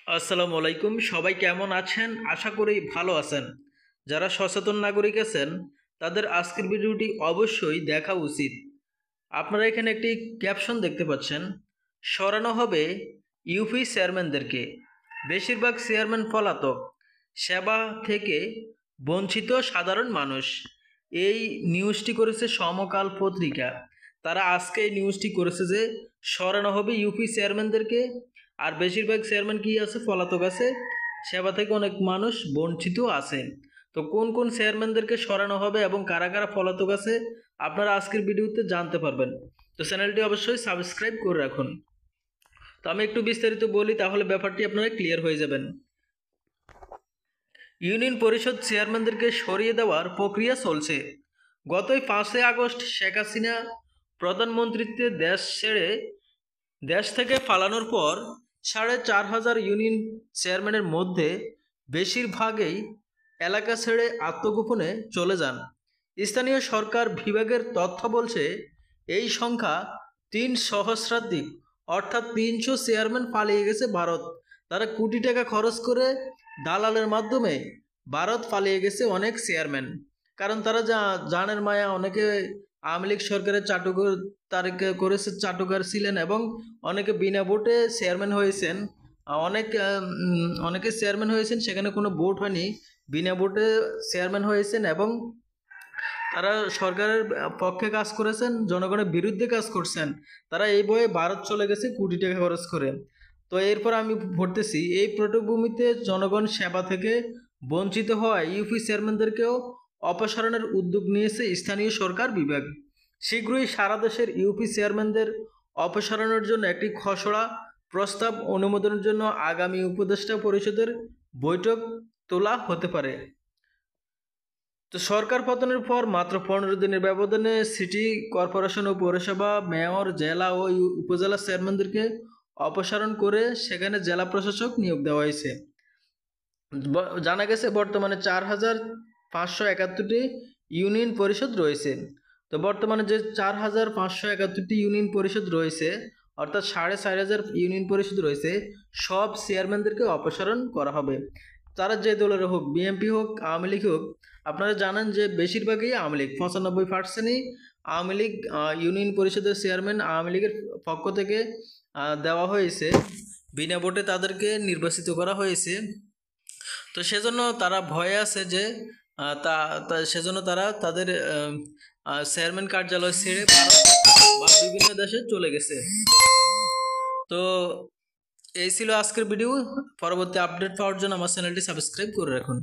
আসসালামু আলাইকুম। সবাই কেমন আছেন? আশা করি ভালো আছেন। যারা সচেতন নাগরিক আছেন তাদের আজকের ভিডিওটি অবশ্যই দেখা উচিত। আপনারা এখানে একটি ক্যাপশন দেখতে পাচ্ছেন, সরানো হবে ইউপি চেয়ারম্যানদেরকে। বেশিরভাগ চেয়ারম্যান পলাতক, সেবা থেকে বঞ্চিত সাধারণ মানুষ। এই নিউজটি করেছে সমকাল পত্রিকা। তারা আজকে এই নিউজটি করেছে যে সরানো হবে ইউপি চেয়ারম্যানদেরকে। আর বেশিরভাগ চেয়ারম্যান কি আছে, পলাতক আছে, সেবা থেকে অনেক মানুষ বঞ্চিত আছে। তো কোন কোন চেয়ারম্যানদেরকে সরানো হবে এবং কারা কারা পলাতক আছে আপনারা আজকের ভিডিওতে জানতে পারবেন। তো চ্যানেলটি অবশ্যই সাবস্ক্রাইব করে রাখুন। তো আমি একটু বিস্তারিত বলি, তাহলে ব্যাপারটি আপনারা ক্লিয়ার হয়ে যাবেন। ইউনিয়ন পরিষদ চেয়ারম্যানদেরকে সরিয়ে দেওয়ার প্রক্রিয়া চলছে। গতই 5 আগস্ট শেখ হাসিনা প্রধানমন্ত্রীত্বে দেশ থেকে পালানোর পর 4,500 ইউনিয়ন চেয়ারম্যানের মধ্যে বেশিরভাগই এলাকা ছেড়ে আত্মগোপনে চলে যান। স্থানীয় সরকার বিভাগের তথ্য বলছে এই সংখ্যা 3 সহস্রাধিক, অর্থাৎ 300 চেয়ারম্যান পালিয়ে গেছে ভারত। তারা কোটি টাকা খরচ করে দালালের মাধ্যমে ভারত পালিয়ে গেছে অনেক চেয়ারম্যান। কারণ তারা জানের মায়া, অনেকে আওয়ামী লীগ সরকারের চাটুকার তারিখ করেছে, চাটুকার ছিলেন এবং অনেকে বিনা ভোটে চেয়ারম্যান হয়েছেন। অনেকে চেয়ারম্যান হয়েছেন, সেখানে কোনো ভোট হয়নি, বিনা ভোটে চেয়ারম্যান হয়েছেন এবং তারা সরকারের পক্ষে কাজ করেছেন, জনগণের বিরুদ্ধে কাজ করছেন। তারা এই বয়ে ভারত চলে গেছে কোটি টাকা খরচ করে। তো এরপর আমি পড়তেছি, এই পটভূমিতে জনগণ সেবা থেকে বঞ্চিত হওয়ায় ইউপি চেয়ারম্যানদেরকেও অপসারণের উদ্যোগ নিয়েছে স্থানীয় সরকার বিভাগ। শীঘ্রই সারা দেশের ইউপি চেয়ারম্যানদের অপসারণের জন্য একটি খসড়া প্রস্তাব অনুমোদনের জন্য আগামী উপদেষ্টা পরিষদের বৈঠক তোলা হতে পারে। তো সরকার পতনের পর মাত্র 15 দিনের ব্যবধানে সিটি কর্পোরেশন ও পৌরসভা মেয়র, জেলা ও উপজেলা চেয়ারম্যানদেরকে অপসারণ করে সেখানে জেলা প্রশাসক নিয়োগ দেওয়া হয়েছে। জানা গেছে বর্তমানে 4,571টি ইউনিয়ন পরিষদ রয়েছে। তো বর্তমানে যে 4,571টি ইউনিয়ন পরিষদ রয়েছে, অর্থাৎ 4,500 ইউনিয়ন পরিষদ রয়েছে, সব চেয়ারম্যানদেরকে অপসারণ করা হবে। তারা যে দলের হোক, বিএনপি হোক, আওয়ামী লীগ হোক। আপনারা জানেন যে বেশিরভাগই আওয়ামী লীগ, 95%ই আওয়ামী লীগ ইউনিয়ন পরিষদের চেয়ারম্যান আওয়ামী লীগের পক্ষ থেকে দেওয়া হয়েছে, বিনা ভোটে তাদেরকে নির্বাচিত করা হয়েছে। তো সেজন্য তারা ভয়ে আছে যে সেজন্য তারা তাদের চেয়ারম্যান কার্যালয় ছেড়ে ভারত বা বিভিন্ন দেশে চলে গেছে। তো এই ছিল আজকের ভিডিও। পরবর্তী আপডেট পাওয়ার জন্য আমার চ্যানেলটি সাবস্ক্রাইব করে রাখুন।